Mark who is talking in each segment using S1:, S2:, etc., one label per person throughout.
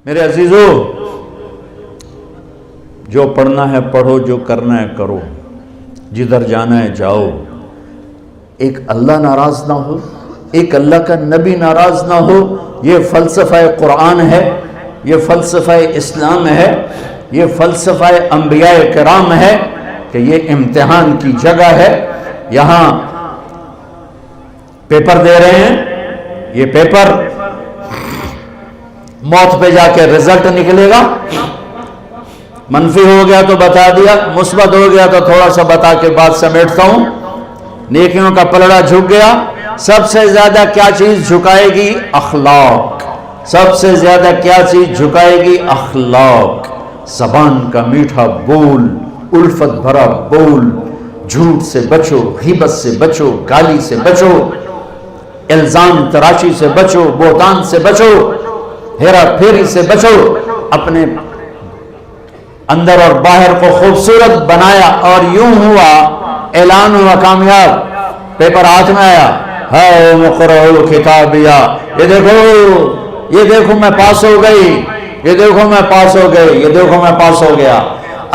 S1: میرے عزیزو، جو پڑھنا ہے پڑھو، جو کرنا ہے کرو، جدھر جانا ہے جاؤ۔ ایک اللہ ناراض نہ ہو، ایک اللہ کا نبی ناراض نہ ہو، یہ فلسفہ قرآن ہے، یہ فلسفہ اسلام ہے، یہ فلسفہ انبیاء کرام ہے کہ یہ امتحان کی جگہ ہے۔ یہاں پیپر دے رہے ہیں، یہ پیپر موت پہ جا کے رزلٹ نکلے گا۔ منفی ہو گیا تو بتا دیا، مثبت ہو گیا تو تھوڑا سا بتا کے بات سمیٹتا ہوں۔ نیکیوں کا پلڑا جھک گیا۔ سب سے زیادہ کیا چیز جھکائے گی؟ اخلاق۔ سب سے زیادہ کیا چیز جھکائے گی؟ اخلاق۔ زبان کا میٹھا بول، الفت بھرا بول، جھوٹ سے بچو، غیبت سے بچو، گالی سے بچو، الزام تراشی سے بچو، بہتان سے بچو، ہیرا پھیری سے بچو۔ اپنے اندر اور باہر کو خوبصورت بنایا اور یوں ہوا، اعلان ہوا کامیاب، پیپر ہاتھ میں آیا، ہاؤ مقرؤ کتابیہ، یہ دیکھو میں پاس ہو گئی، یہ دیکھو میں پاس ہو گئی، یہ دیکھو میں پاس ہو گیا۔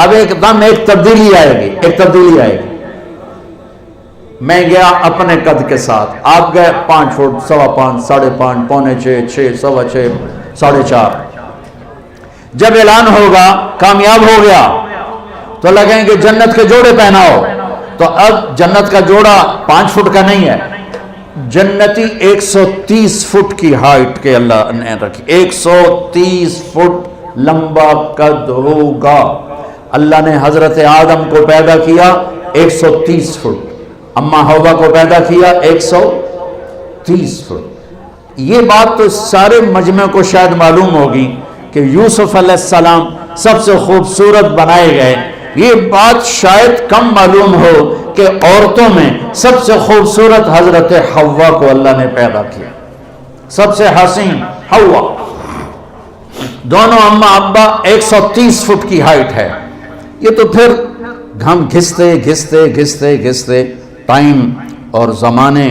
S1: اب ایک دم ایک تبدیلی آئے گی، ایک تبدیلی آئے گی۔ میں گیا اپنے قد کے ساتھ، آپ گئے 5 فٹ، 5.25، 5.5، پونے 6، 6، 6.25، 4.5۔ جب اعلان ہوگا کامیاب ہو گیا تو لگیں گے جنت کے جوڑے پہناؤ، تو اب جنت کا جوڑا 5 فٹ کا نہیں ہے، جنتی 130 فٹ کی ہائٹ کے اللہ نے رکھی، 130 فٹ لمبا قد ہوگا۔ اللہ نے حضرت آدم کو پیدا کیا 130 فٹ، اماں حوا کو پیدا کیا 130 فٹ۔ یہ بات تو سارے مجمع کو شاید معلوم ہوگی کہ یوسف علیہ السلام سب سے خوبصورت بنائے گئے، یہ بات شاید کم معلوم ہو کہ عورتوں میں سب سے خوبصورت حضرت حوا کو اللہ نے پیدا کیا، سب سے حسین حوا۔ دونوں اماں ابا 130 فٹ کی ہائٹ ہے۔ یہ تو پھر ہم گھستے گھستے گھستے گھستے ٹائم اور زمانے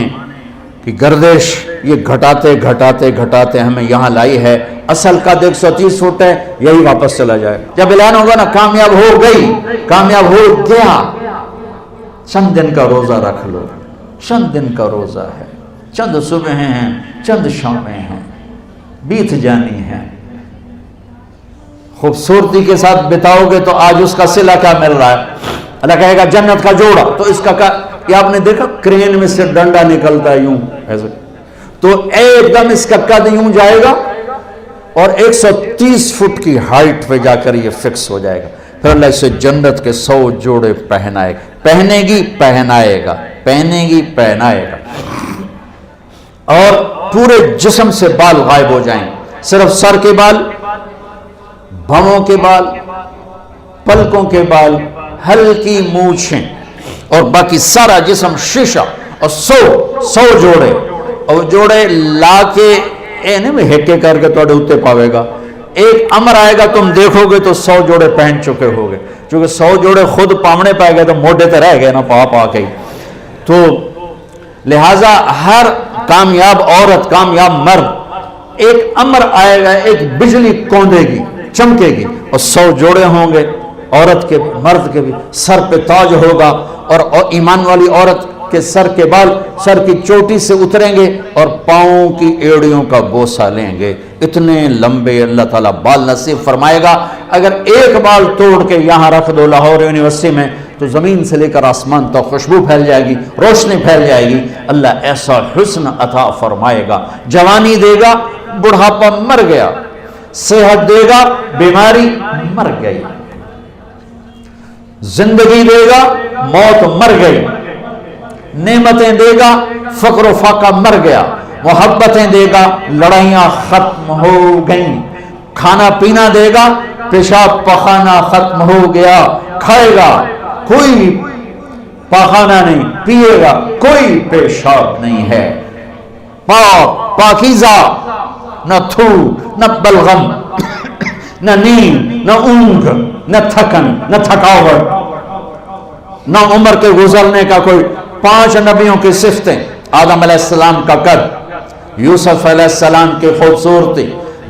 S1: کی گردش یہ گھٹاتے گھٹاتے گھٹاتے ہمیں یہاں لائی ہے۔ اصل قد 130 فٹ ہے، یہی واپس چلا جائے۔ جب اعلان ہوگا نا کامیاب ہو گئی، کامیاب ہو گیا، چند دن کا روزہ رکھ لو، چند دن کا روزہ ہے، چند صبحیں ہیں، چند شامیں ہیں، بیت جانی ہیں۔ خوبصورتی کے ساتھ بتاؤ گے تو آج اس کا صلہ کیا مل رہا ہے؟ اللہ کہے گا جنت کا جوڑا، تو اس کا یہ آپ نے دیکھا کرین میں سے ڈنڈا نکلتا ہے یوں ایسے، تو ایک دم اس کا قد یوں جائے گا اور 130 فٹ کی ہائٹ پہ جا کر یہ فکس ہو جائے گا۔ پھر اللہ اسے جنت کے 100 جوڑے پہنائے گا، پہنے گی پہنائے گا، پہنے گی پہنائے گا، اور پورے جسم سے بال غائب ہو جائیں، صرف سر کے بال، بھووں کے بال، پلکوں کے بال، ہلکی مونچھیں، اور باقی سارا جسم شیشہ، اور 100 جوڑے، اور جوڑے لا کے ہیکے کر کے توڑے اتے پاوے گا۔ ایک امر آئے گا تم دیکھو گے تو 100 جوڑے پہن چکے ہوگے، چونکہ 100 جوڑے خود پامنے پائے گئے تو موڈے تے رہ گئے نا پا کے۔ تو لہٰذا ہر کامیاب عورت، کامیاب مرد، ایک امر آئے گا، ایک بجلی کوندے گی، چمکے گی، اور 100 جوڑے ہوں گے، عورت کے مرد کے بھی سر پہ تاج ہوگا، اور ایمان والی عورت کے سر کے بال سر کی چوٹی سے اتریں گے اور پاؤں کی ایڑیوں کا بوسہ لیں گے۔ اتنے لمبے اللہ تعالیٰ بال نصیب فرمائے گا۔ اگر ایک بال توڑ کے یہاں رکھ دو لاہور یونیورسٹی میں تو زمین سے لے کر آسمان تک خوشبو پھیل جائے گی، روشنی پھیل جائے گی۔ اللہ ایسا حسن عطا فرمائے گا، جوانی دے گا، بڑھاپا مر گیا، صحت دے گا، بیماری مر گئی، زندگی دے گا، موت مر گئی، نعمتیں دے گا، فقر و فاقہ مر گیا، محبتیں دے گا، لڑائیاں ختم ہو گئیں، کھانا پینا دے گا، پیشاب پخانا ختم ہو گیا، کھائے گا کوئی پاخانہ نہیں، پیے گا کوئی پیشاب نہیں ہے، پاک پاکیزہ، نہ تھوک، نہ بلغم، نہ نیند، نہ اونگ، نہ تھکن، نہ تھکاوٹ، نہ عمر کے گزرنے کا کوئی۔ 5 نبیوں کی صفتیں، آدم علیہ السلام کا قد، یوسف علیہ السلام کی خوبصورتی،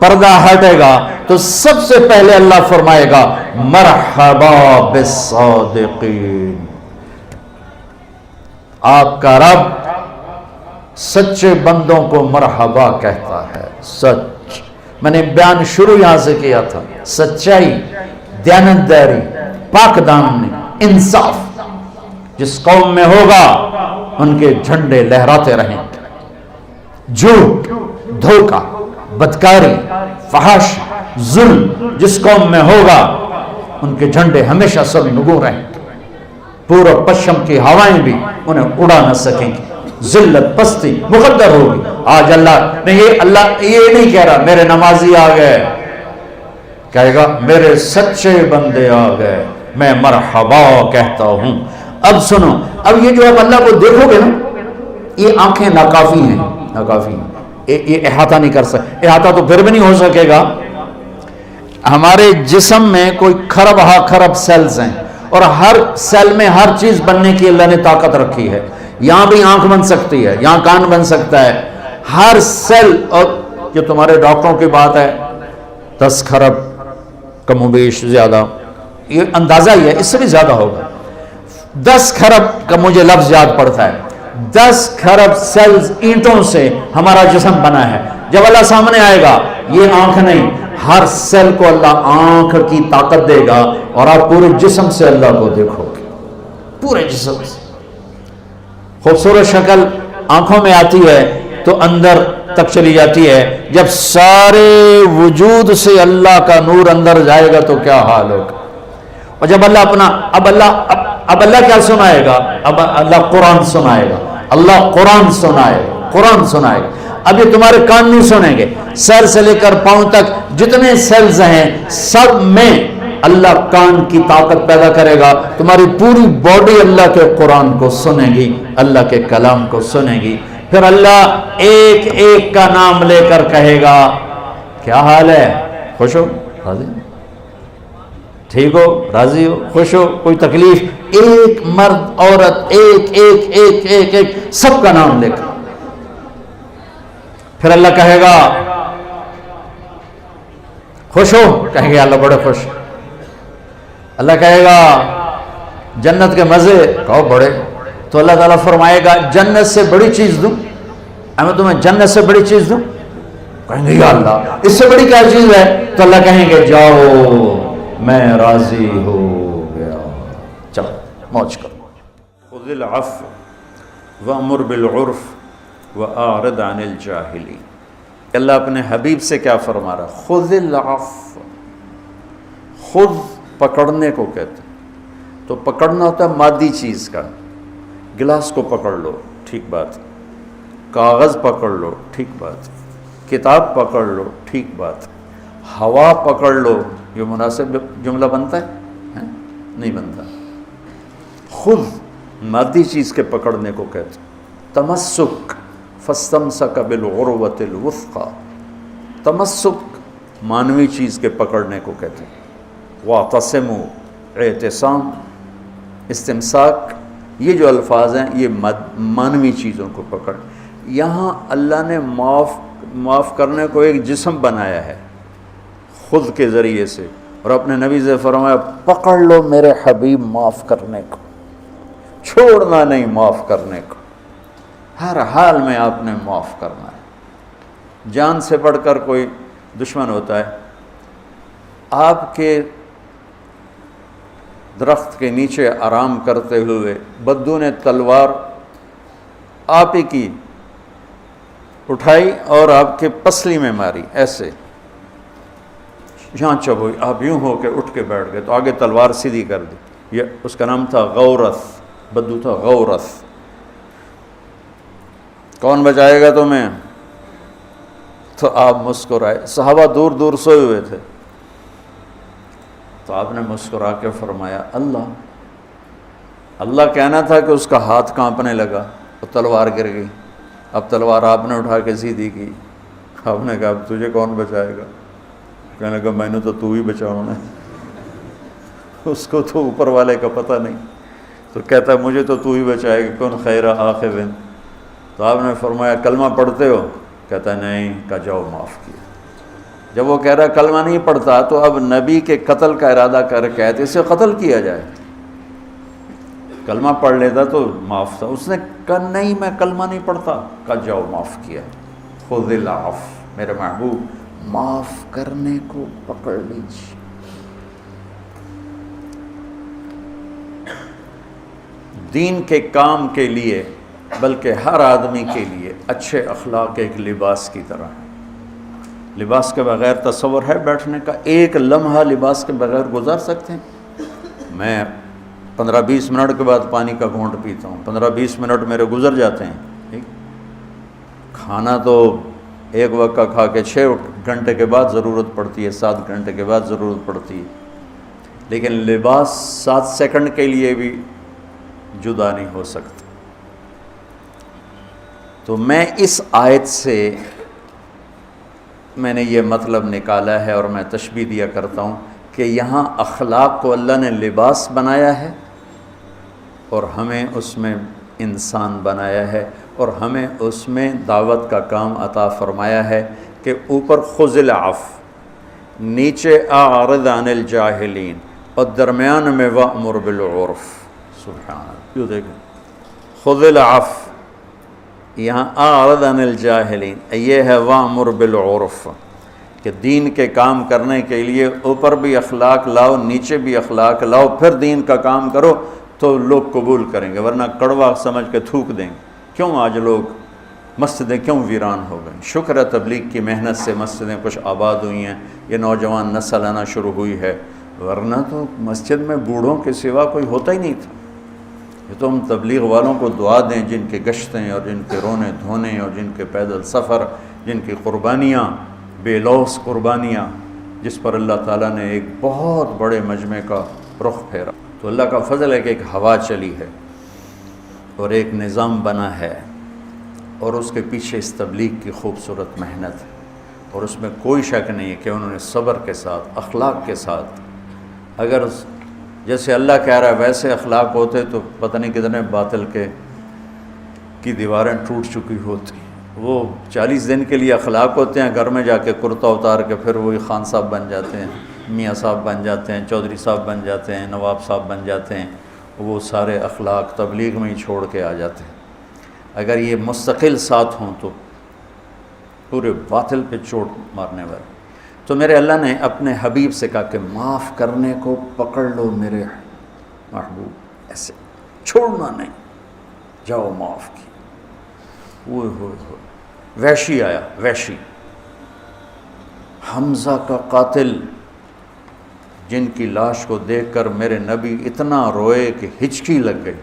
S1: پردہ ہٹے گا تو سب سے پہلے اللہ فرمائے گا مرحبا بالصادقین، آپ کا رب سچے بندوں کو مرحبا کہتا ہے۔ سچ، میں نے بیان شروع یہاں سے کیا تھا، سچائی، دیانتداری، پاک دامنی، انصاف جس قوم میں ہوگا ان کے جھنڈے لہراتے رہیں گے۔ جھوٹ، دھوکہ، بدکاری، فحش، ظلم جس قوم میں ہوگا ان کے جھنڈے ہمیشہ سر نگوں رہیں گے، پورب پشچم کی ہوائیں بھی انہیں اڑا نہ سکیں گی، ذلت پستی مقدر ہوگی۔ آج اللہ یہ نہیں کہہ رہا میرے نمازی آ گئے، کہے گا میرے سچے بندے آ گئے، میں مرحبا کہتا ہوں۔ اب سنو، اب یہ جو اب اللہ کو دیکھو گے نا، یہ آنکھیں ناکافی ہیں، ناکافی ہیں، یہ احاطہ نہیں کر سکتے، احاطہ تو پھر بھی نہیں ہو سکے گا۔ ہمارے جسم میں کوئی خرب سیلز ہیں، اور ہر سیل میں ہر چیز بننے کی اللہ نے طاقت رکھی ہے۔ یہاں بھی آنکھ بن سکتی ہے، یہاں کان بن سکتا ہے، ہر سیل، اور جو تمہارے ڈاکٹروں کی بات ہے 10 خرب کم و بیش زیادہ، یہ اندازہ ہی ہے، اس سے بھی زیادہ ہوگا۔ 10 خرب کا مجھے لفظ یاد پڑتا ہے، 10 خرب سیلز اینٹوں سے ہمارا جسم بنا ہے۔ جب اللہ سامنے آئے گا، یہ آنکھ نہیں، ہر سیل کو اللہ آنکھ کی طاقت دے گا، اور آپ پورے جسم سے اللہ کو دیکھو گے، پورے جسم سے۔ خوبصورت شکل آنکھوں میں آتی ہے تو اندر تک چلی جاتی ہے، جب سارے وجود سے اللہ کا نور اندر جائے گا تو کیا حال ہوگا۔ اور جب اللہ اپنا اب اللہ کیا سنائے گا؟ اب اللہ قرآن سنائے گا، اللہ قرآن سنائے گا، قرآن سنائے گا۔ اب یہ تمہارے کان نہیں سنیں گے، سر سے لے کر پاؤں تک جتنے سیلز ہیں سب میں اللہ کان کی طاقت پیدا کرے گا، تمہاری پوری باڈی اللہ کے قرآن کو سنے گی، اللہ کے کلام کو سنے گی۔ پھر اللہ ایک ایک کا نام لے کر کہے گا کیا حال ہے، خوش ہو، راضی، ٹھیک ہو، راضی ہو، خوش ہو، کوئی تکلیف، ایک مرد عورت، ایک ایک ایک ایک ایک سب کا نام لے کر پھر اللہ کہے گا خوش ہو، کہیں گے اللہ بڑے خوش۔ اللہ کہے گا جنت کے مزے، کہو بڑے، تو اللہ تعالیٰ فرمائے گا جنت سے بڑی چیز دوں، میں تمہیں جنت سے بڑی چیز دوں، کہیں گے یا اللہ اس سے بڑی کیا چیز ہے؟ تو اللہ کہیں گے جاؤ میں راضی ہو گیا، چلو موج کرو۔ خذ العفو وامر بالعرف واعرض عن الجاہلین۔ اللہ اپنے حبیب سے کیا فرما رہا؟ خذ العفو، خود پکڑنے کو کہتے ہیں، تو پکڑنا ہوتا ہے مادی چیز کا، گلاس کو پکڑ لو، ٹھیک بات، کاغذ پکڑ لو، ٹھیک بات، کتاب پکڑ لو، ٹھیک بات، ہوا پکڑ لو، یہ مناسب جملہ بنتا ہے؟ نہیں بنتا۔ خود مادی چیز کے پکڑنے کو کہتے ہیں۔ تمسک، فاستمسک بالعروۃ الوثقی، تمسک مانوی چیز کے پکڑنے کو کہتے ہیں۔ واعتصموا، اعتصام، استمساک، یہ جو الفاظ ہیں یہ مانوی چیزوں کو پکڑ۔ یہاں اللہ نے معاف کرنے کو ایک جسم بنایا ہے خود کے ذریعے سے، اور اپنے نبی سے فرمایا پکڑ لو میرے حبیب معاف کرنے کو، چھوڑنا نہیں معاف کرنے کو، ہر حال میں آپ نے معاف کرنا ہے۔ جان سے بڑھ کر کوئی دشمن ہوتا ہے۔ آپ کے درخت کے نیچے آرام کرتے ہوئے بدو نے تلوار آپ ہی کی اٹھائی اور آپ کے پسلی میں ماری، ایسے جہاں چب ہوئی، آپ یوں ہو کے اٹھ کے بیٹھ گئے تو آگے تلوار سیدھی کر دی۔ یہ اس کا نام تھا غورث، بدو تھا غورث۔ کون بچائے گا تمہیں؟ تو آپ مسکرائے، صحابہ دور دور سوئے ہوئے تھے، تو آپ نے مسکرا کے فرمایا اللہ۔ اللہ کہنا تھا کہ اس کا ہاتھ کانپنے لگا اور تلوار گر گئی۔ اب تلوار آپ نے اٹھا کے سیدھی کی، آپ نے کہا اب تجھے کون بچائے گا؟ کہنے لگا میں نے تو ہی بچاؤنا ہے، اس کو تو اوپر والے کا پتہ نہیں، تو کہتا ہے مجھے تو ہی بچائے گا، کون خیر عاقب۔ تو آپ نے فرمایا کلمہ پڑھتے ہو؟ کہتا ہے نہیں۔ کہا جاؤ معاف کیا، جب وہ کہہ رہا کلمہ نہیں پڑھتا تو اب نبی کے قتل کا ارادہ کر کے تو اسے قتل کیا جائے. کلمہ پڑھ لیتا تو معاف تھا. اس نے کہا نہیں میں کلمہ نہیں پڑھتا. کہا جاؤ معاف کیا. خذ العفو، میرے محبوب معاف کرنے کو پکڑ لیجیے. دین کے کام کے لیے بلکہ ہر آدمی کے لیے اچھے اخلاق ایک لباس کی طرح ہے. لباس کے بغیر تصور ہے بیٹھنے کا؟ ایک لمحہ لباس کے بغیر گزار سکتے ہیں؟ میں 15-20 منٹ کے بعد پانی کا گھونٹ پیتا ہوں. 15-20 منٹ میرے گزر جاتے ہیں. کھانا تو ایک وقت کا کھا کے 6 گھنٹے کے بعد ضرورت پڑتی ہے، 7 گھنٹے کے بعد ضرورت پڑتی ہے. لیکن لباس 7 سیکنڈ کے لیے بھی جدا نہیں ہو سکتا. تو میں اس آیت سے میں نے یہ مطلب نکالا ہے اور میں تشبیہ دیا کرتا ہوں کہ یہاں اخلاق کو اللہ نے لباس بنایا ہے اور ہمیں اس میں انسان بنایا ہے اور ہمیں اس میں دعوت کا کام عطا فرمایا ہے کہ اوپر خذ العفو، نیچے اعرض عن الجاہلین اور درمیان میں وأمر بالعرف. سبحان اللہ. یہ دیکھیں خذ العفو، یہاں اعرض عن الجاہلین، یہ ہے وأمر بالعرف کہ دین کے کام کرنے کے لیے اوپر بھی اخلاق لاؤ، نیچے بھی اخلاق لاؤ، پھر دین کا کام کرو تو لوگ قبول کریں گے، ورنہ کڑوا سمجھ کے تھوک دیں گے. کیوں آج لوگ مسجدیں کیوں ویران ہو گئیں؟ شکر ہے تبلیغ کی محنت سے مسجدیں کچھ آباد ہوئی ہیں، یہ نوجوان نسل آنا شروع ہوئی ہے، ورنہ تو مسجد میں بوڑھوں کے سوا کوئی ہوتا ہی نہیں تھا. یہ تو ہم تبلیغ والوں کو دعا دیں جن کے گشتیں اور جن کے رونے دھونے اور جن کے پیدل سفر، جن کی قربانیاں بے لوث قربانیاں، جس پر اللہ تعالیٰ نے ایک بہت بڑے مجمع کا رخ پھیرا. تو اللہ کا فضل ہے کہ ایک ہوا چلی ہے اور ایک نظام بنا ہے اور اس کے پیچھے اس تبلیغ کی خوبصورت محنت ہے. اور اس میں کوئی شک نہیں ہے کہ انہوں نے صبر کے ساتھ، اخلاق کے ساتھ، اگر جیسے اللہ کہہ رہا ہے ویسے اخلاق ہوتے تو پتہ نہیں کتنے باطل کی دیواریں ٹوٹ چکی ہوتی. وہ 40 دن کے لیے اخلاق ہوتے ہیں، گھر میں جا کے کرتا اتار کے پھر وہی خان صاحب بن جاتے ہیں، میاں صاحب بن جاتے ہیں، چودھری صاحب بن جاتے ہیں، نواب صاحب بن جاتے ہیں. وہ سارے اخلاق تبلیغ میں ہی چھوڑ کے آ جاتے ہیں. اگر یہ مستقل ساتھ ہوں تو پورے باطل پہ چوٹ مارنے والے. تو میرے اللہ نے اپنے حبیب سے کہا کہ معاف کرنے کو پکڑ لو میرے محبوب، ایسے چھوڑنا نہیں، جاؤ معاف کی. وحشی آیا، وحشی حمزہ کا قاتل، جن کی لاش کو دیکھ کر میرے نبی اتنا روئے کہ ہچکی لگ گئی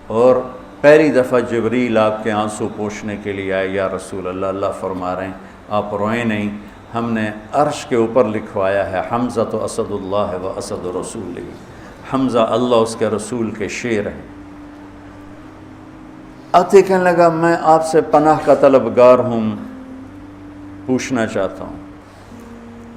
S1: اور پہلی دفعہ جبریل آپ کے آنسو پوچھنے کے لیے آئے. یا رسول اللہ، اللہ فرما رہے ہیں آپ روئیں نہیں، ہم نے عرش کے اوپر لکھوایا ہے حمزہ تو اسد اللہ و اسد رسول، حمزہ اللہ اس کے رسول کے شیر ہیں. آتے کہنے لگا میں آپ سے پناہ کا طلبگار ہوں، پوچھنا چاہتا ہوں.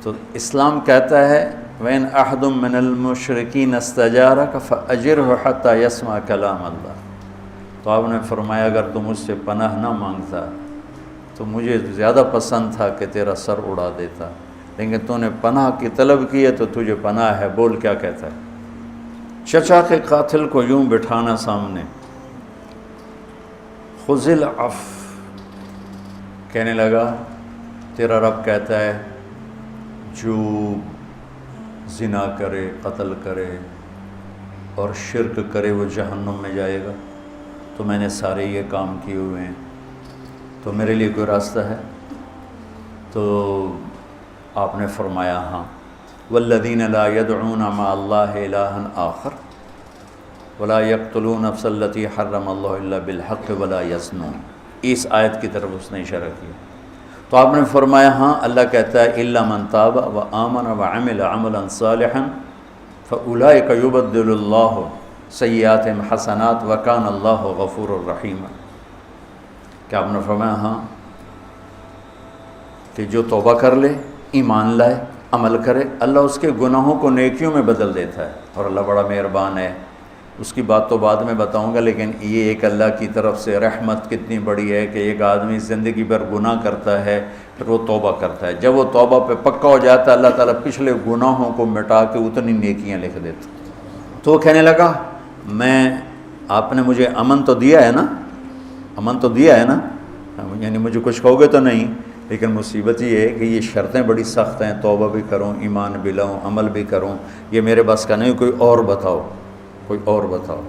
S1: تو اسلام کہتا ہے وَإِنْ أَحَدٌ مِّنَ الْمُشْرِكِينَ اسْتَجَارَكَ فَأَجِرْهُ حَتَّى يَسْمَعَ كَلَامَ اللَّهِ. تو آپ نے فرمایا اگر تو مجھ سے پناہ نہ مانگتا تو مجھے زیادہ پسند تھا کہ تیرا سر اڑا دیتا، لیکن تو نے پناہ کی طلب کی ہے تو تجھے پناہ ہے. بول کیا کہتا ہے؟ چچا کے قاتل کو یوں بٹھانا سامنے، خذ العفو، کہنے لگا تیرا رب کہتا ہے جو زنا کرے، قتل کرے اور شرک کرے وہ جہنم میں جائے گا. تو میں نے سارے یہ کام کیے ہوئے ہیں، تو میرے لیے کوئی راستہ ہے؟ تو آپ نے فرمایا ہاں، والذین لا يدعون مع اللہ الہا آخر ولا يقتلون نفس التي حرم اللہ الا بالحق ولا يزنون. اس آیت کی طرف اس نے اشارہ کیا. تو آپ نے فرمایا ہاں، اللہ کہتا ہے الا من تاب وآمن وعمل عملا صالحا فاولئک یبدل اللہ سیئاتہم حسنات وکان اللہ غفور الرحیم. کیا آپ نے فرمایا ہاں کہ جو توبہ کر لے، ایمان لائے، عمل کرے، اللہ اس کے گناہوں کو نیکیوں میں بدل دیتا ہے. اور اللہ بڑا مہربان ہے، اس کی بات تو بعد میں بتاؤں گا، لیکن یہ ایک اللہ کی طرف سے رحمت کتنی بڑی ہے کہ ایک آدمی زندگی بھر گناہ کرتا ہے، پھر وہ توبہ کرتا ہے، جب وہ توبہ پہ پکا ہو جاتا ہے اللہ تعالیٰ پچھلے گناہوں کو مٹا کے اتنی نیکیاں لکھ دیتا۔ تو وہ کہنے لگا آپ نے مجھے امن تو دیا ہے نا، امن تو دیا ہے نا، یعنی مجھے کچھ کہو گے تو نہیں، لیکن مصیبت یہ ہے کہ یہ شرطیں بڑی سخت ہیں، توبہ بھی کروں، ایمان بھی لاؤں، عمل بھی کروں، یہ میرے بس کا نہیں، کوئی اور بتاؤ، کوئی اور بتاؤ۔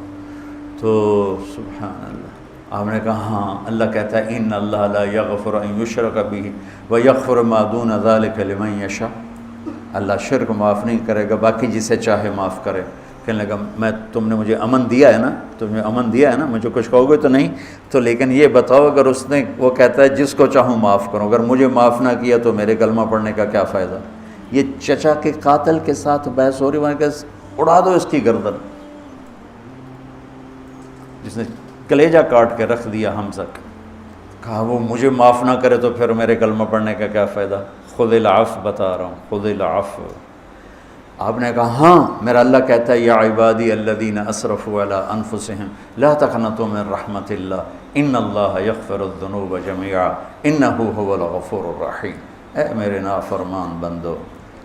S1: تو سبحان اللہ، آپ نے کہا ہاں، اللہ کہتا ہے ان اللہ لا یغفر ان یشرک بہ ویغفر ما دون ذلک لمن یشاء، اللہ شرک معاف نہیں کرے گا، باقی جسے چاہے معاف کرے۔ کہنے لگا تم نے مجھے امن دیا ہے نا، تمہیں امن دیا ہے نا، مجھے کچھ کہو گے تو نہیں، تو لیکن یہ بتاؤ اگر اس نے، وہ کہتا ہے جس کو چاہوں معاف کروں، اگر مجھے معاف نہ کیا تو میرے کلمہ پڑھنے کا کیا فائدہ؟ یہ چچا کے قاتل کے ساتھ بحث ہو رہی، وہاں کہ اڑا دو اس کی گردن، جس نے کلیجہ کاٹ کے رکھ دیا حمزہ کا، کہا وہ مجھے معاف نہ کرے تو پھر میرے کلمہ پڑھنے کا کیا فائدہ؟ خذ العفو بتا رہا ہوں، خذ العفو۔ آپ نے کہا ہاں، میرا اللہ کہتا ہے یا عبادی الذین اسرفوا علی انفسہم لا تقنطوا من رحمت اللہ ان اللہ یغفر الذنوب جميعا انہ هو الغفور الرحیم۔ اے میرے نافرمان بندو،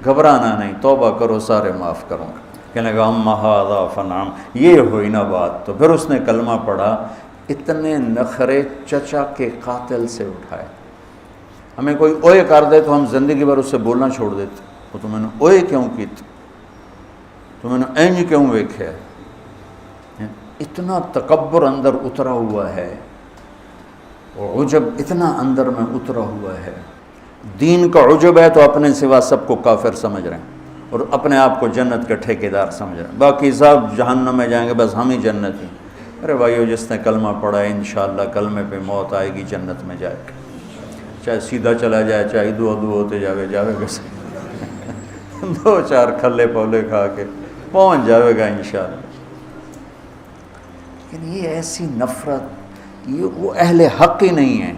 S1: گھبرانا نہیں، توبہ کرو، سارے معاف کروں گا۔ کہنے لگا اما ھذا فنعم، یہ ہوئی نا بات۔ تو پھر اس نے کلمہ پڑھا، اتنے نخرے چچا کے قاتل سے اٹھائے۔ ہمیں کوئی اوئے کر دے تو ہم زندگی بھر اس سے بولنا چھوڑ دیتے، وہ تو میں نے اوئے کیوں کی، تو میں نے اینج کیوں ویکھیا، اتنا تکبر اندر اترا ہوا ہے، اور عجب اتنا اندر میں اترا ہوا ہے۔ دین کا عجب ہے تو اپنے سوا سب کو کافر سمجھ رہے ہیں اور اپنے آپ کو جنت کے ٹھیکیدار سمجھ رہے ہیں، باقی سب جہنم میں جائیں گے، بس ہم ہی جنت ہیں۔ ارے بھائیو، جس نے کلمہ پڑھا ہے انشاءاللہ کلمے پہ موت آئے گی، جنت میں جائے گا، چاہے سیدھا چلا جائے، چاہے ادو ادو ہوتے جاوے گا، دو چار کھلے پولے کھا کے پہنچ جاوے گا انشاءاللہ۔ لیکن یہ ایسی نفرت، یہ وہ اہل حق ہی نہیں ہیں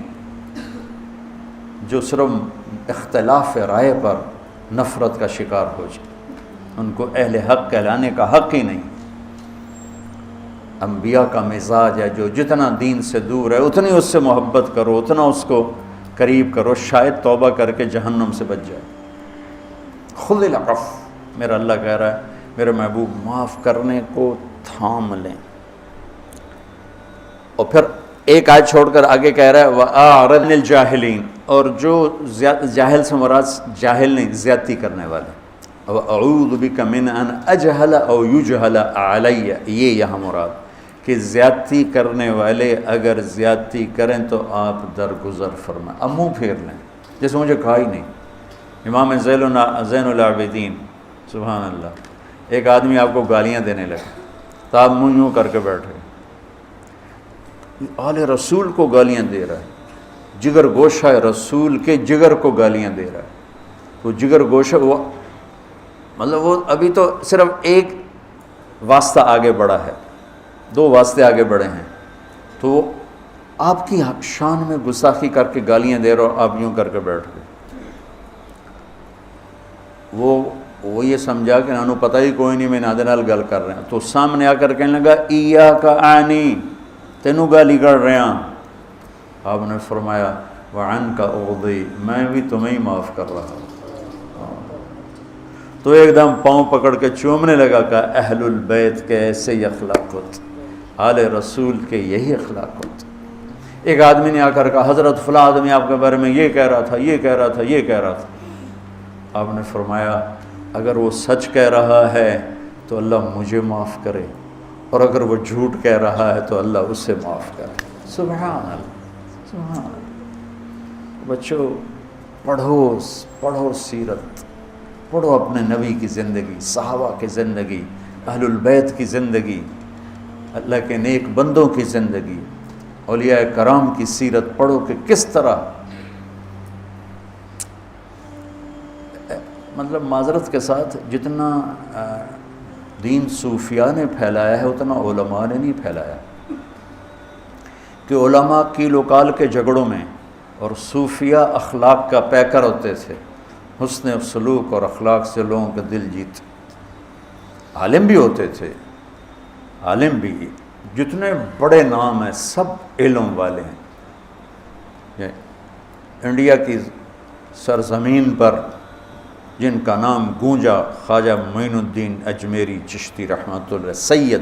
S1: جو صرف اختلاف رائے پر نفرت کا شکار ہو جائے، ان کو اہل حق کہلانے کا حق ہی نہیں۔ انبیاء کا مزاج ہے جو جتنا دین سے دور ہے اتنی اس سے محبت کرو، اتنا اس کو قریب کرو، شاید توبہ کر کے جہنم سے بچ جائے۔ خذ العفو، میرا اللہ کہہ رہا ہے میرے محبوب معاف کرنے کو تھام لیں۔ اور پھر ایک آیت چھوڑ کر آگے کہہ رہا ہے وَأَعْرِضْ عَنِ الْجَاهِلِينَ، اور جو جاہل سے مراد جاہل نہیں، زیادتی کرنے والے، وَأَعُوذُ بِكَ مِنْ أَنْ أَجْهَلَ أَوْ يُجْهَلَ عَلَيَّ، یہ یہاں مراد کہ زیادتی کرنے والے اگر زیادتی کریں تو آپ درگزر فرمائیں، اب منہ پھیر لیں جیسے مجھے کہا ہی نہیں۔ امام زین العابدین سبحان اللہ، ایک آدمی آپ کو گالیاں دینے لگا تو آپ منہ یوں کر کے بیٹھے، آل رسول کو گالیاں دے رہا ہے، جگر گوشہ رسول کے جگر کو گالیاں دے رہا ہے، وہ جگر گوشہ، وہ مطلب وہ ابھی تو صرف ایک واسطہ آگے بڑھا ہے، دو واسطے آگے بڑھے ہیں، تو وہ آپ کی شان میں گستاخی کر کے گالیاں دے رہا ہو، آپ یوں کر کے بیٹھ گئے۔ وہ یہ سمجھا کہ انہوں پتہ ہی کوئی نہیں، میں نادے نال گل کر رہے ہیں، تو سامنے آ کر کہنے لگا ایاک اعنی، تینوں گالی کر رہے ہیں۔ آپ نے فرمایا وعنک اغضی، میں بھی تمہیں ہی معاف کر رہا ہوں۔ تو ایک دم پاؤں پکڑ کے چومنے لگا کہ اہل البیت کے ایسے ہی اخلاق ہوتے، آل رسول کے یہی اخلاق ہوتے۔ ایک آدمی نے آ کر کہا حضرت فلاں آدمی آپ کے بارے میں یہ کہہ رہا تھا، یہ کہہ رہا تھا، یہ کہہ رہا تھا۔ آپ نے فرمایا اگر وہ سچ کہہ رہا ہے تو اللہ مجھے معاف کرے، اور اگر وہ جھوٹ کہہ رہا ہے تو اللہ اسے معاف کرے۔ سبحان اللہ، سبحان اللہ۔ بچوں پڑھو سیرت، پڑھو اپنے نبی کی زندگی، صحابہ کی زندگی، اہل البیت کی زندگی، اللہ کے نیک بندوں کی زندگی، اولیاء کرام کی سیرت پڑھو کہ کس طرح، مطلب معذرت کے ساتھ جتنا دین صوفیاء نے پھیلایا ہے اتنا علماء نے نہیں پھیلایا، کہ علماء کیل و کال کے جھگڑوں میں اور صوفیاء اخلاق کا پیکر ہوتے تھے، حسن سلوک اور اخلاق سے لوگوں کے دل جیت، عالم بھی ہوتے تھے عالم بھی جتنے بڑے نام ہیں سب علم والے ہیں. انڈیا کی سرزمین پر جن کا نام گونجا خواجہ معین الدین اجمیری چشتی رحمۃ اللہ سید،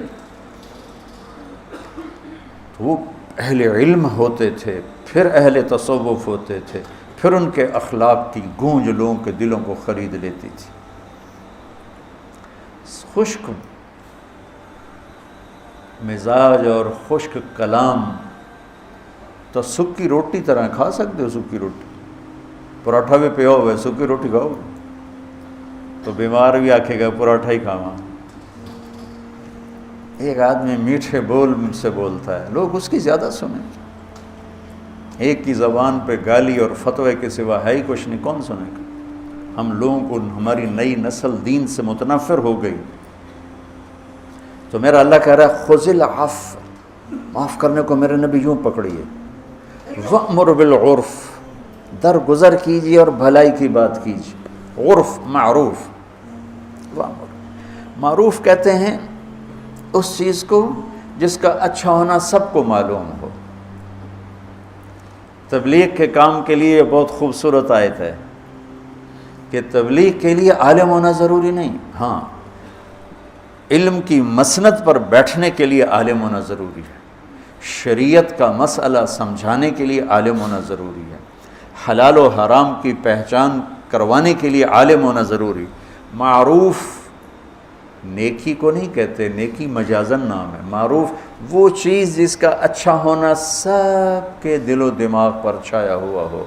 S1: تو وہ اہل علم ہوتے تھے، پھر اہل تصوف ہوتے تھے، پھر ان کے اخلاق کی گونج لوگوں کے دلوں کو خرید لیتی تھی. خشک مزاج اور خشک کلام تو سکی روٹی طرح کھا سکتے ہو. سکی روٹی پراٹھا بھی پیا ہوا ہے، سکی روٹی کھاؤ تو بیمار بھی آکھے گا پراٹھا ہی کھاواں. ایک آدمی میٹھے بول سے بولتا ہے، لوگ اس کی زیادہ سنیں. ایک کی زبان پہ گالی اور فتوے کے سوا ہے ہی کچھ نہیں، کون سنے گا؟ ہم لوگوں کو ہماری نئی نسل دین سے متنفر ہو گئی. تو میرا اللہ کہہ رہا ہے خذ العفو، معاف کرنے کو میرے نبی یوں پکڑیے. وَأْمُرْ بِالْعُرْفِ، درگزر کیجیے اور بھلائی کی بات کیجیے. عرف معروف، معروف کہتے ہیں اس چیز کو جس کا اچھا ہونا سب کو معلوم ہو. تبلیغ کے کام کے لیے بہت خوبصورت آیت ہے کہ تبلیغ کے لیے عالم ہونا ضروری نہیں. ہاں، علم کی مسند پر بیٹھنے کے لیے عالم ہونا ضروری ہے. شریعت کا مسئلہ سمجھانے کے لیے عالم ہونا ضروری ہے. حلال و حرام کی پہچان کروانے کے لیے عالم ہونا ضروری. معروف نیکی کو نہیں کہتے، نیکی مجازن نام ہے. معروف وہ چیز جس کا اچھا ہونا سب کے دل و دماغ پر چھایا ہوا ہو.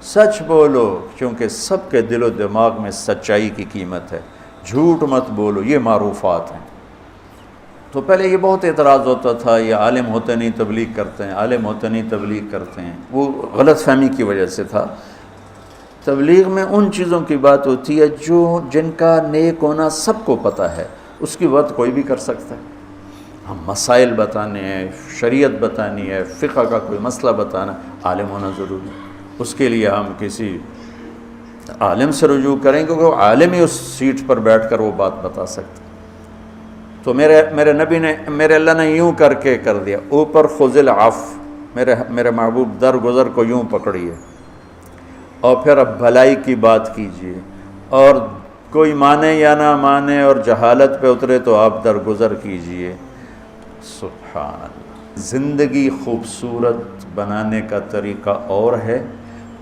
S1: سچ بولو کیونکہ سب کے دل و دماغ میں سچائی کی قیمت ہے. جھوٹ مت بولو، یہ معروفات ہیں. تو پہلے یہ بہت اعتراض ہوتا تھا، یہ عالم ہوتے نہیں تبلیغ کرتے ہیں، عالم ہوتے نہیں تبلیغ کرتے ہیں. وہ غلط فہمی کی وجہ سے تھا. تبلیغ میں ان چیزوں کی بات ہوتی ہے جن کا نیک ہونا سب کو پتہ ہے، اس کی بات کوئی بھی کر سکتا ہے. ہم مسائل بتانے ہیں، شریعت بتانی ہے، فقہ کا کوئی مسئلہ بتانا، عالم ہونا ضروری ہے. اس کے لیے ہم کسی عالم سے رجوع کریں کیونکہ وہ عالم ہی اس سیٹ پر بیٹھ کر وہ بات بتا سکتے. تو میرے نبی نے، میرے اللہ نے یوں کر کے کر دیا. اوپر خذ العفو، میرے محبوب درگزر کو یوں پکڑیے اور پھر اب بھلائی کی بات کیجیے. اور کوئی مانے یا نہ مانے اور جہالت پہ اترے تو آپ درگزر کیجیے. سبحان اللہ. زندگی خوبصورت بنانے کا طریقہ اور ہے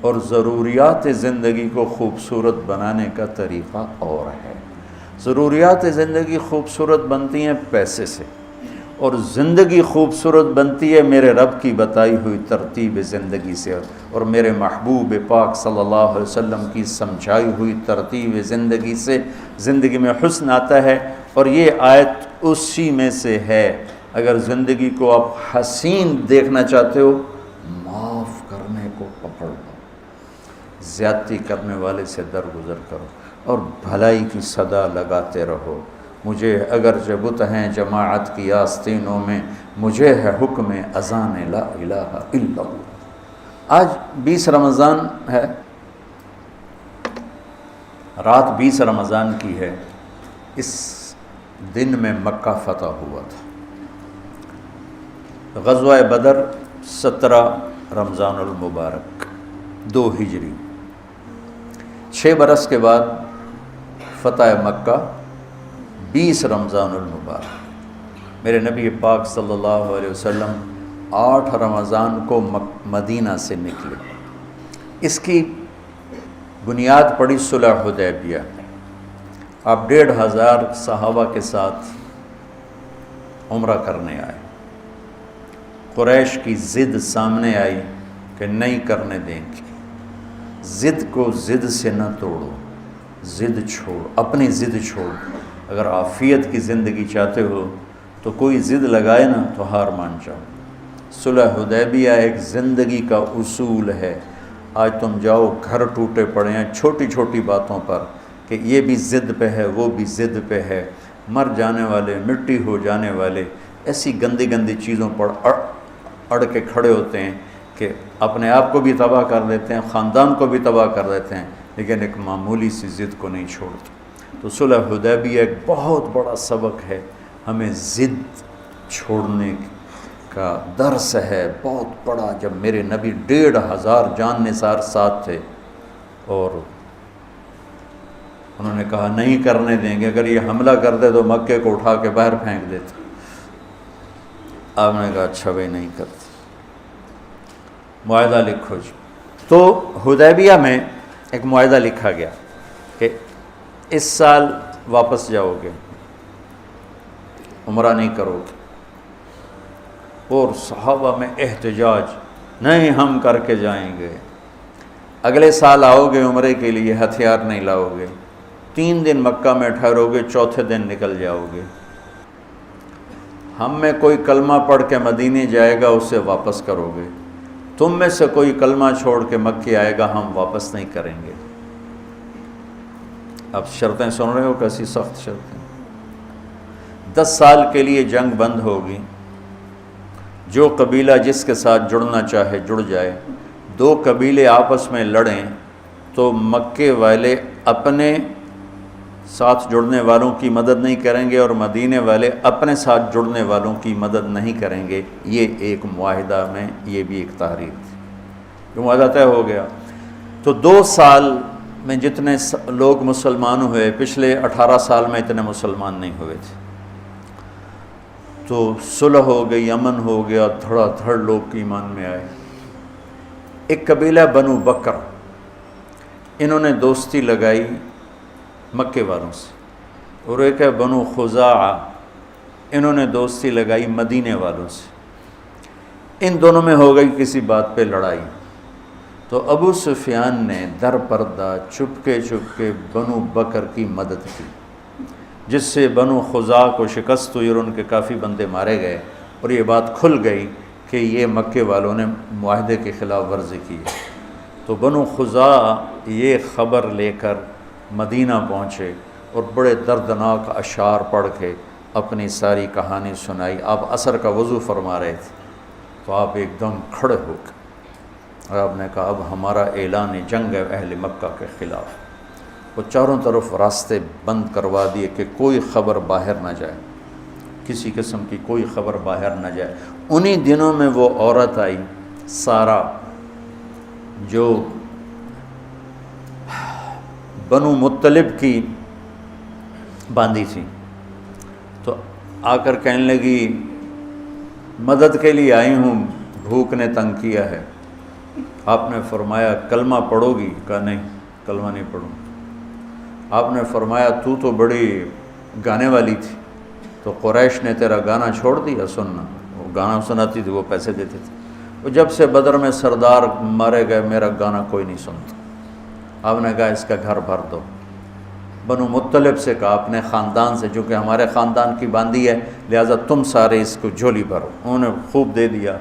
S1: اور ضروریات زندگی کو خوبصورت بنانے کا طریقہ اور ہے. ضروریات زندگی خوبصورت بنتی ہیں پیسے سے، اور زندگی خوبصورت بنتی ہے میرے رب کی بتائی ہوئی ترتیب زندگی سے اور میرے محبوب پاک صلی اللہ علیہ وسلم کی سمجھائی ہوئی ترتیب زندگی سے. زندگی میں حسن آتا ہے اور یہ آیت اسی میں سے ہے. اگر زندگی کو آپ حسین دیکھنا چاہتے ہو، معاف کرنے کو پکڑ لو، زیادتی کرنے والے سے درگزر کرو اور بھلائی کی صدا لگاتے رہو. مجھے اگرچہ بت ہیں جماعت کی آستینوں میں، مجھے ہے حکم اذان لا الہ الا اللہ. آج 20 رمضان ہے، رات 20 رمضان کی ہے. اس دن میں مکہ فتح ہوا تھا. غزوہ بدر 17 رمضان المبارک 2 ہجری. 6 برس کے بعد فتح مکہ 20 رمضان المبارک. میرے نبی پاک صلی اللہ علیہ وسلم 8 رمضان کو مدینہ سے نکلے. اس کی بنیاد پڑی صلح حدیبیہ. آپ 1500 صحابہ کے ساتھ عمرہ کرنے آئے. قریش کی ضد سامنے آئی کہ نہیں کرنے دیں گے. ضد کو ضد سے نہ توڑو، ضد چھوڑ، اپنی ضد چھوڑ. اگر عافیت کی زندگی چاہتے ہو تو کوئی ضد لگائے نا تو ہار مان جاؤ. صلح حدیبیہ ایک زندگی کا اصول ہے. آج تم جاؤ، گھر ٹوٹے پڑے ہیں چھوٹی چھوٹی باتوں پر کہ یہ بھی ضد پہ ہے، وہ بھی ضد پہ ہے. مر جانے والے، مٹی ہو جانے والے ایسی گندی گندی چیزوں پر اڑ کے کھڑے ہوتے ہیں کہ اپنے آپ کو بھی تباہ کر دیتے ہیں، خاندان کو بھی تباہ کر دیتے ہیں، لیکن ایک معمولی سی ضد کو نہیں چھوڑتے. تو صلح حدیبیہ ایک بہت بڑا سبق ہے. ہمیں ضد چھوڑنے کا درس ہے بہت بڑا. جب میرے نبی 1500 جان نثار ساتھ تھے اور انہوں نے کہا نہیں کرنے دیں گے، اگر یہ حملہ کر دے تو مکے کو اٹھا کے باہر پھینک دیتے. آپ نے کہا اچھا بھائی نہیں کرتے، معاہدہ لکھو جی. تو حدیبیہ میں ایک معاہدہ لکھا گیا کہ اس سال واپس جاؤ گے، عمرہ نہیں کرو گے. اور صحابہ میں احتجاج، نہیں ہم کر کے جائیں گے. اگلے سال آؤ گے عمرے کے لیے، ہتھیار نہیں لاؤ گے، 3 دن مکہ میں ٹھہرو گے، چوتھے دن نکل جاؤ گے. ہم میں کوئی کلمہ پڑھ کے مدینے جائے گا اسے واپس کرو گے، تم میں سے کوئی کلمہ چھوڑ کے مکے آئے گا ہم واپس نہیں کریں گے. اب شرطیں سن رہے ہو کیسی سخت شرطیں. 10 سال کے لیے جنگ بند ہوگی، جو قبیلہ جس کے ساتھ جڑنا چاہے جڑ جائے. 2 قبیلے آپس میں لڑیں تو مکے والے اپنے ساتھ جڑنے والوں کی مدد نہیں کریں گے اور مدینے والے اپنے ساتھ جڑنے والوں کی مدد نہیں کریں گے. یہ ایک معاہدہ میں یہ بھی ایک تحریر تھی. جو معاہدہ طے ہو گیا تو 2 سال میں جتنے لوگ مسلمان ہوئے، پچھلے 18 سال میں اتنے مسلمان نہیں ہوئے تھے. تو صلح ہو گئی، امن ہو گیا، دھڑا دھڑ لوگ ایمان میں آئے. ایک قبیلہ بنو بکر، انہوں نے دوستی لگائی مکے والوں سے، اور ایک ہے بنو خزاعہ، انہوں نے دوستی لگائی مدینے والوں سے. ان دونوں میں ہو گئی کسی بات پہ لڑائی. تو ابو سفیان نے در پردہ چپکے چپکے بنو بکر کی مدد کی، جس سے بنو خزاعہ کو شکست ہوئی اور ان کے کافی بندے مارے گئے. اور یہ بات کھل گئی کہ یہ مکے والوں نے معاہدے کی خلاف ورزی کی. تو بنو خزاعہ یہ خبر لے کر مدینہ پہنچے اور بڑے دردناک اشعار پڑھ کے اپنی ساری کہانی سنائی. آپ عصر کا وضو فرما رہے تھے تو آپ ایک دم کھڑے ہو گئے اور آپ نے کہا اب ہمارا اعلان جنگ ہے اہل مکہ کے خلاف. وہ چاروں طرف راستے بند کروا دیے کہ کوئی خبر باہر نہ جائے، کسی قسم کی کوئی خبر باہر نہ جائے. انہی دنوں میں وہ عورت آئی سارا، جو بنو مطلب کی باندھی تھی. تو آ کر کہنے لگی مدد کے لیے آئی ہوں، بھوک نے تنگ کیا ہے. آپ نے فرمایا کلمہ پڑھو گی؟ کہا نہیں کلمہ نہیں پڑھوں. آپ نے فرمایا تو بڑی گانے والی تھی، تو قریش نے تیرا گانا چھوڑ دیا سننا؟ وہ گانا سناتی تھی، وہ پیسے دیتے تھے. وہ جب سے بدر میں سردار مارے گئے میرا گانا کوئی نہیں سنتا. آپ نے کہا اس کا گھر بھر دو. بنو مطلب سے کہا اپنے خاندان سے، جو کہ ہمارے خاندان کی باندھی ہے لہٰذا تم سارے اس کو جھولی بھرو. انہوں نے خوب دے دیا.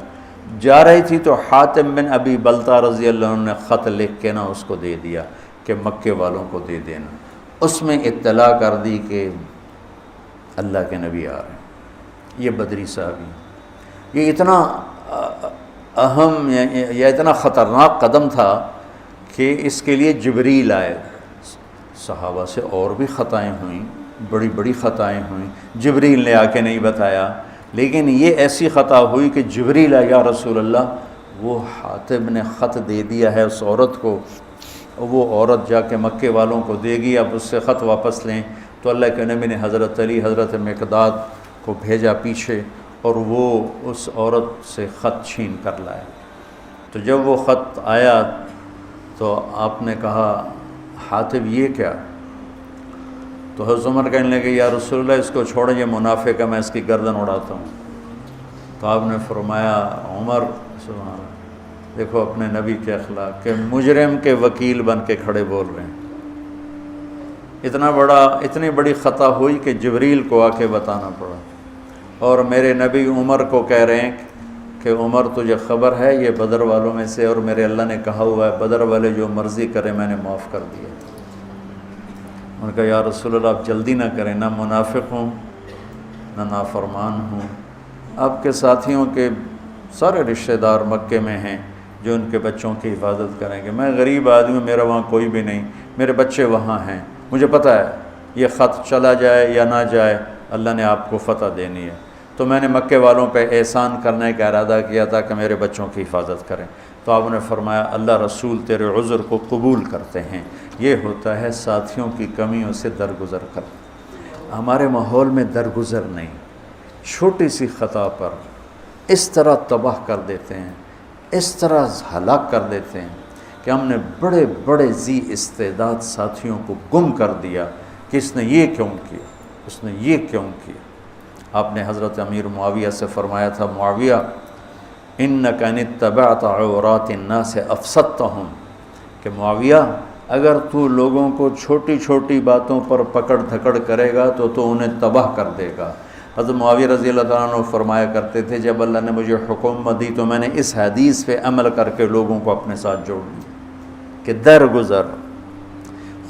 S1: جا رہی تھی تو حاتم بن ابی بلتہ رضی اللہ عنہ نے خط لکھ کے نا اس کو دے دیا کہ مکے والوں کو دے دینا. اس میں اطلاع کر دی کہ اللہ کے نبی آ رہے ہیں. یہ بدری صحابی، یہ اتنا اہم یا اتنا خطرناک قدم تھا کہ اس کے لیے جبریل آئے. صحابہ سے اور بھی خطائیں ہوئیں، بڑی بڑی خطائیں ہوئیں، جبریل نے آ کے نہیں بتایا. لیکن یہ ایسی خطا ہوئی کہ جبریل آیا یا رسول اللہ وہ حاتم نے خط دے دیا ہے اس عورت کو، وہ عورت جا کے مکے والوں کو دے گی، اب اس سے خط واپس لیں. تو اللہ کے نبی نے حضرت علی حضرت مقداد کو بھیجا پیچھے اور وہ اس عورت سے خط چھین کر لائے. تو جب وہ خط آیا تو آپ نے کہا حاتم یہ کیا؟ تو حضرت عمر کہنے لگے یا رسول اللہ اس کو چھوڑیں، یہ منافق ہے، میں اس کی گردن اڑاتا ہوں. تو آپ نے فرمایا عمر سبحان اللہ، دیکھو اپنے نبی کے اخلاق کہ مجرم کے وکیل بن کے کھڑے بول رہے ہیں. اتنی بڑی خطا ہوئی کہ جبریل کو آ کے بتانا پڑا. اور میرے نبی عمر کو کہہ رہے ہیں کہ عمر تجھے خبر ہے یہ بدر والوں میں سے، اور میرے اللہ نے کہا ہوا ہے بدر والے جو مرضی کریں میں نے معاف کر دیا. ان کا یا رسول اللہ آپ جلدی نہ کریں، نہ منافق ہوں نہ نافرمان ہوں. آپ کے ساتھیوں کے سارے رشتہ دار مکے میں ہیں جو ان کے بچوں کی حفاظت کریں گے. میں غریب آدمی ہوں، میرا وہاں کوئی بھی نہیں، میرے بچے وہاں ہیں. مجھے پتہ ہے یہ خط چلا جائے یا نہ جائے اللہ نے آپ کو فتح دینی ہے. تو میں نے مکے والوں پہ احسان کرنے کا ارادہ کیا تھا کہ میرے بچوں کی حفاظت کریں، تو آپ نے فرمایا اللہ رسول تیرے عذر کو قبول کرتے ہیں۔ یہ ہوتا ہے ساتھیوں کی کمیوں سے درگزر کر۔ ہمارے ماحول میں درگزر نہیں، چھوٹی سی خطا پر اس طرح تباہ کر دیتے ہیں، اس طرح ہلاک کر دیتے ہیں کہ ہم نے بڑے بڑے ذی استعداد ساتھیوں کو گم کر دیا کہ اس نے یہ کیوں کیا، اس نے یہ کیوں کیا۔ آپ نے حضرت امیر معاویہ سے فرمایا تھا، معاویہ انک ان اتبعت عورات الناس افسدتہم، کہ معاویہ اگر تو لوگوں کو چھوٹی چھوٹی باتوں پر پکڑ دھکڑ کرے گا تو انہیں تباہ کر دے گا۔ حضرت معاویہ رضی اللہ تعالیٰ عنہ فرمایا کرتے تھے جب اللہ نے مجھے حکومت دی تو میں نے اس حدیث پہ عمل کر کے لوگوں کو اپنے ساتھ جوڑ لیا کہ درگزر۔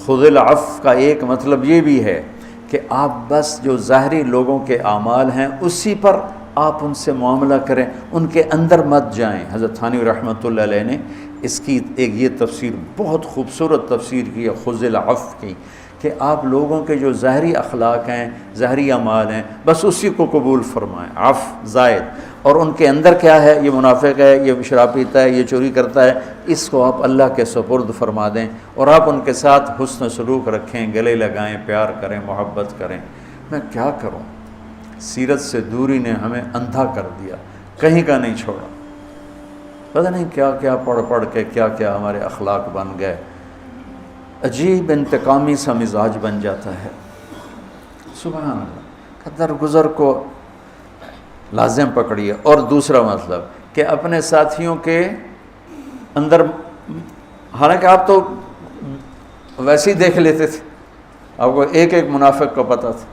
S1: خذ العفو کا ایک مطلب یہ بھی ہے کہ آپ بس جو ظاہری لوگوں کے اعمال ہیں اسی پر آپ ان سے معاملہ کریں، ان کے اندر مت جائیں۔ حضرت تھانوی رحمۃ اللہ علیہ نے اس کی ایک یہ تفسیر بہت خوبصورت تفسیر کی ہے خذ العفو کی، کہ آپ لوگوں کے جو ظاہری اخلاق ہیں، ظاہری اعمال ہیں، بس اسی کو قبول فرمائیں، عفو زائد، اور ان کے اندر کیا ہے، یہ منافق ہے، یہ شراب پیتا ہے، یہ چوری کرتا ہے، اس کو آپ اللہ کے سپرد فرما دیں اور آپ ان کے ساتھ حسن سلوک رکھیں، گلے لگائیں، پیار کریں، محبت کریں۔ میں کیا کروں، سیرت سے دوری نے ہمیں اندھا کر دیا، کہیں کا نہیں چھوڑا، پتہ نہیں کیا کیا پڑھ پڑھ کے کیا کیا ہمارے اخلاق بن گئے، عجیب انتقامی سا مزاج بن جاتا ہے۔ سبحان اللہ، درگزر کو لازم پکڑیے۔ اور دوسرا مطلب کہ اپنے ساتھیوں کے اندر، حالانکہ آپ تو ویسے ہی دیکھ لیتے تھے، آپ کو ایک ایک منافق کا پتہ تھا،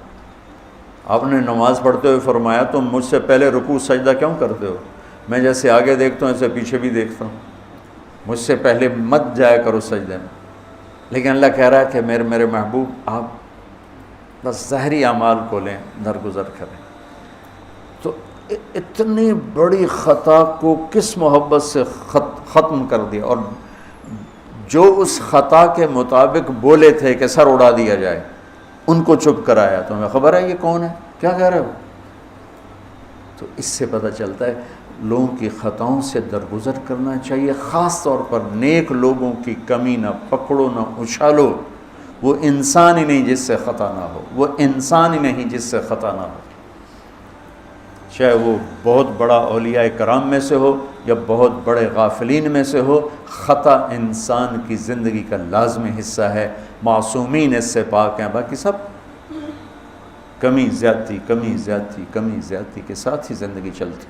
S1: آپ نے نماز پڑھتے ہوئے فرمایا تم مجھ سے پہلے رکوع سجدہ کیوں کرتے ہو؟ میں جیسے آگے دیکھتا ہوں ایسے پیچھے بھی دیکھتا ہوں، مجھ سے پہلے مت جایا کرو سجدے میں۔ لیکن اللہ کہہ رہا ہے کہ میرے محبوب آپ بس ظاہری اعمال کو لیں، درگزر کریں۔ تو اتنی بڑی خطا کو کس محبت سے ختم کر دیا، اور جو اس خطا کے مطابق بولے تھے کہ سر اڑا دیا جائے ان کو چپ کرایا۔ تمہیں خبر ہے یہ کون ہے، کیا کہہ رہے ہو؟ تو اس سے پتہ چلتا ہے لوگوں کی خطاؤں سے درگزر کرنا چاہیے، خاص طور پر نیک لوگوں کی کمی نہ پکڑو نہ اچھالو۔ وہ انسان ہی نہیں جس سے خطا نہ ہو، وہ انسان ہی نہیں جس سے خطا نہ ہو، چاہے وہ بہت بڑا اولیاء کرام میں سے ہو یا بہت بڑے غافلین میں سے ہو۔ خطا انسان کی زندگی کا لازمی حصہ ہے، معصومین اس سے پاک ہیں، باقی سب کمی زیادتی کے ساتھ ہی زندگی چلتی۔